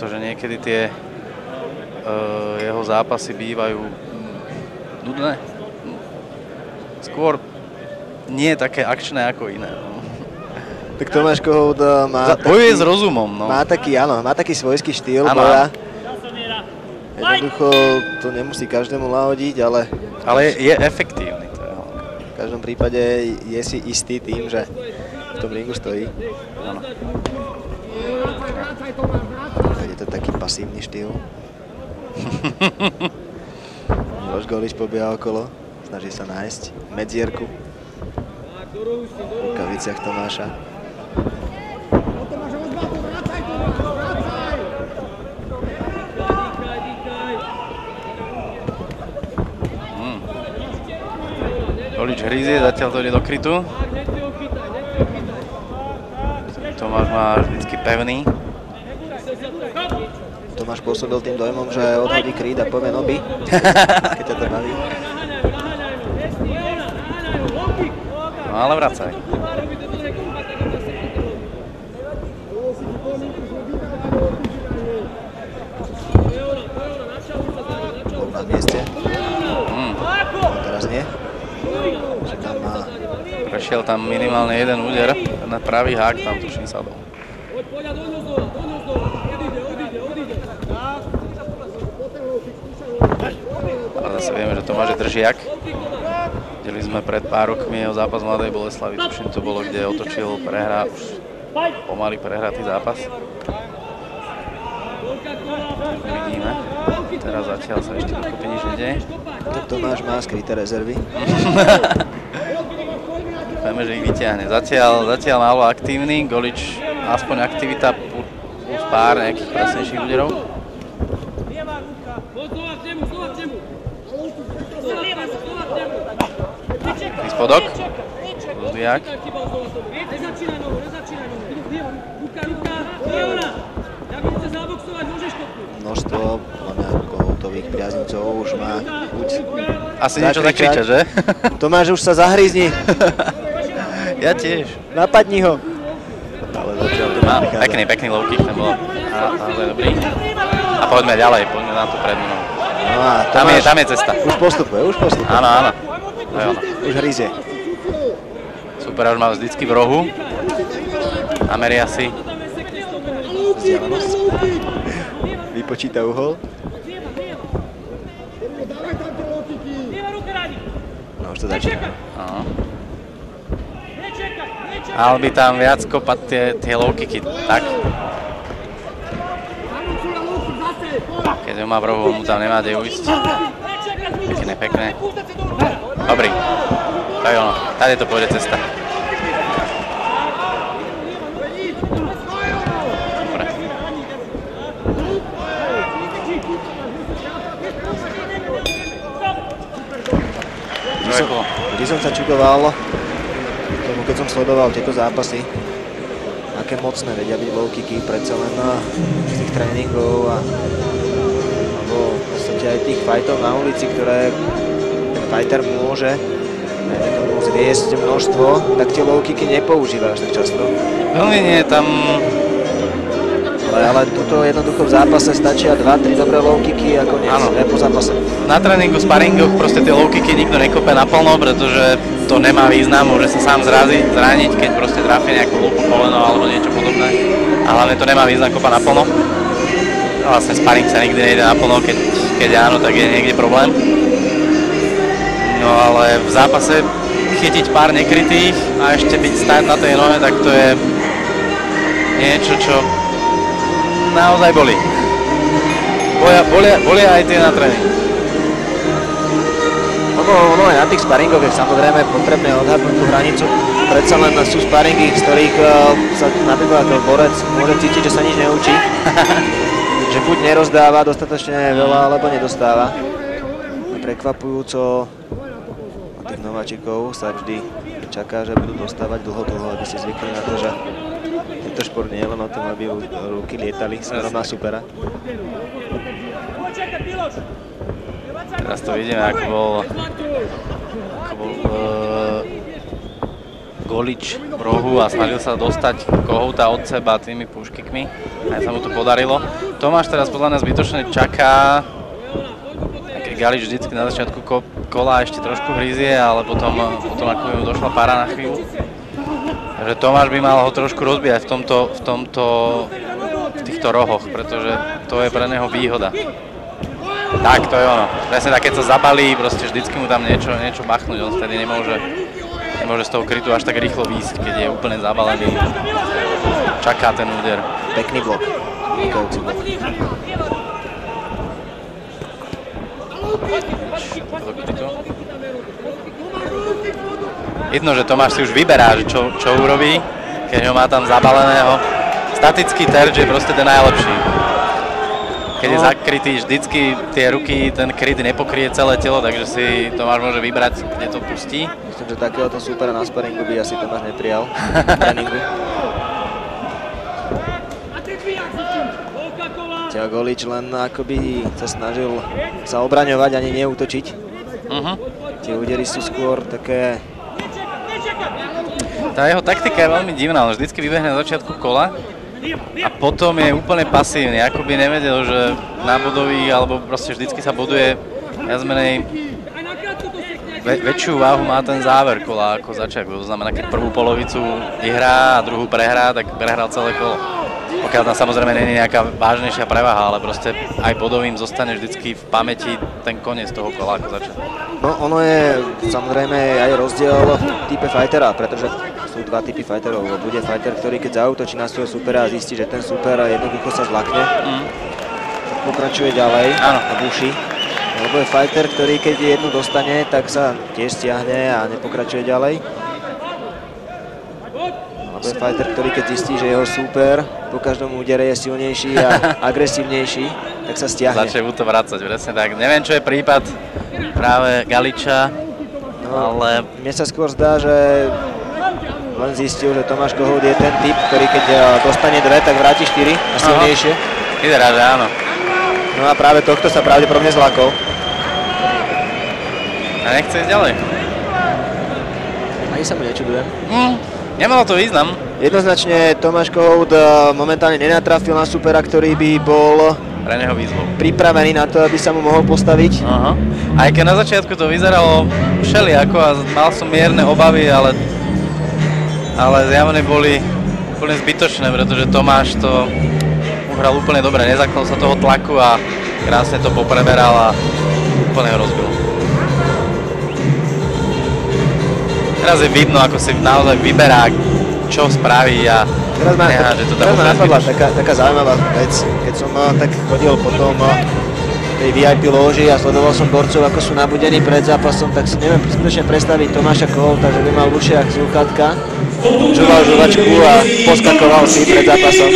pretože niekedy tie jeho zápasy bývajú nudné. Skôr nie také akčné ako iné. No. Tak Tomáš Kohout má bojuje s rozumom. No. Má taký svojský štýl boja. Jednoducho to nemusí každému lahodiť, ale je efektívny. V každom prípade je si istý tým, že v tom ringu stojí. Áno. Je to taký pasívny štýl. Miloš Golič pobieha okolo, snaží sa nájsť medzierku v rukaviciach Tomáša. Golič hryzie, zatiaľ to ide do krytu. Tomáš má vždycky pevný. Tomáš pôsobil tým dojmom, že odhodí kryt a povie noby, keď ťa to baví. No ale vracaj. Bol na mieste. Teraz nie. Prešiel tam minimálne jeden úder na pravý hák, tam tuším sadol. A zase vieme, že Tomáš je držiak. Videli sme pred pár rokmi jeho zápas Mladej Boleslavy, tuším to bolo, kde otočil už pomaly prehratý zápas. Vidíme. Teraz zatiaľ sa ešte dokopy nič nedeje. Tak Tomáš má skryté rezervy. Vieme, že ich vyťahne. Zatiaľ málo aktívny, Golič aspoň aktivita plus pár nejakých presnejších úderov. Spodok. Zuzdiak. Množstvo Kohoutových priaznicov už má chuť. Asi niečo zakriča, že? Tomáš, už sa zahryzni. Ja tiež. Napadni ho. Ale zatiaľ to nevychádza. Pekný low kick, ten bol naozaj dobrý. A poďme ďalej, poďme na tú prednú nohu. No a Tomáš tam je cesta. Už postupuje. Áno. Už hryzie. Super, už má vždycky v rohu. Nameria si. Vypočíta uhol. No už to začína. Mal by tam viac kopať tie low kicky, tak? Keď ho má v rohu, mu tam nemá kde ujsť. Pekné. Dobrý. To je ono. Tady to pôjde cesta. Dobre. Vždy som sa čudoval tomu, keď som sledoval tieto zápasy, aké mocné vedia byť low kicky, predsa len z tých tréningov alebo v podstate aj tých fightov na ulici, ktoré ten fighter môže zviesť množstvo, tak tie low kicky nepoužívaš tak často. Veľmi nie, tam... Ale tuto jednoducho v zápase stačia 2-3 dobré low kicky a koniec, po zápase. Na tréningu, sparingoch proste tie low kicky nikto nekope naplno, pretože to nemá význam, môže sa sám zraniť, keď proste tráfi nejakú lúpu, koleno alebo niečo podobné. A hlavne to nemá význam kopa naplno. Vlastne sparing sa nikdy nejde naplno, keď áno, tak je niekde problém. No ale v zápase chytiť pár nekrytých a ešte byť stáť na tej nohe, tak to je niečo, čo naozaj bolí. Bolia aj tie na tréning. Ono aj na tých sparingoch je samozrejme potrebné odhadnúť tú hranicu. Predsa len sú sparingy, z ktorých sa napríklad borec môže cítiť, že sa nič neučí. Že buď nerozdáva dostatočne veľa, alebo nedostáva. Prekvapujúco od tých nováčikov sa vždy čaká, že budú dostávať dlho, aby si zvykli na to, že tento šport nie je len o tom, aby ruky lietali smerom na supera. Teraz to vidíme, ako bol Golič v rohu a snažil sa dostať Kohouta od seba tými puškikmi. Aj sa mu to podarilo. Tomáš teraz podľa nás zbytočne čaká, keď Galič vždycky na začiatku kola ešte trošku hryzie, ale potom ako mu došla pára na chvíľu. Takže Tomáš by mal ho trošku rozbíjať v týchto rohoch, pretože to je pre neho výhoda. Tak, to je ono. Presne tak, keď sa zabalí, proste vždycky mu tam niečo machnúť, on vtedy nemôže z toho krytu až tak rýchlo výjsť, keď je úplne zabalený. Čaká ten úder. Pekný blok. Vynikajúci blok. Vidno, že Tomáš si už vyberá, že čo urobí, keď ho má tam zabaleného. Statický terč je proste ten najlepší. Keď je zakrytý, vždycky tie ruky, ten kryt nepokrie celé telo, takže si Tomáš môže vybrať, kde to pustí. Myslím, že takéhoto súpera na sparingu by asi Tomáš neprijal v tréningu. Tiago Golič len akoby sa snažil sa obraňovať, ani neútočiť. Tie údery sú skôr také... Tá jeho taktika je veľmi divná, on vždycky vybehne na začiatku kola a potom je úplne pasívny, ako by nevedel, že na bodový, alebo proste vždycky sa boduje viac menej väčšiu váhu má ten záver kola ako začiatok. To znamená, keď prvú polovicu vyhrá a druhú prehrá, tak prehral celé kolo. Pokiaľ tam samozrejme nie je nejaká vážnejšia prevaha, ale proste aj bodovým zostane vždycky v pamäti ten koniec toho kola ako začiatok. No ono je samozrejme aj rozdiel v type fightera, pretože sú dva typy fighterov. Bude fighter, ktorý keď zaútočí na svojho supera a zistí, že ten super jednoducho sa zlakne, pokračuje ďalej a buší. Alebo je fighter, ktorý keď jednu dostane, tak sa tiež stiahne a nepokračuje ďalej. Alebo je fighter, ktorý keď zistí, že jeho super po každom údere je silnejší a agresívnejší, tak sa stiahne. Začne mu to vracať, presne tak. Neviem, čo je prípad práve Galiča, ale... Mne sa skôr zdá, že len zistil, že Tomáš Kohout je ten typ, ktorý keď dostane dve, tak vráti 4 a silnejšie. Vyzerá, že áno. No a práve tohto sa pravdepodobne zlakol. A nechce ísť ďalej. Ani sa mu nečudujem. Nemalo to význam. Jednoznačne Tomáš Kohout momentálne nenatrafil na supera, ktorý by bol pre neho výzvou pripravený na to, aby sa mu mohol postaviť. Aj keď na začiatku to vyzeralo všelijako a mal som mierne obavy, ale zjavne boli úplne zbytočné, pretože Tomáš to uhral úplne dobre, nezaklal sa toho tlaku a krásne to popreberal a úplne ho rozbil. Teraz je vidno, ako si naozaj vyberá, čo spraví a neháže to tam. Teraz ma napadla taká zaujímavá vec, keď som tak chodil potom tej VIP lóži a sledoval som borcov, ako sú nabudení pred zápasom, tak si neviem skutočne predstaviť Tomáša Kohouta, že by mal v ušiach slúchatka, žoval žovačku a poskakoval si pred zápasom.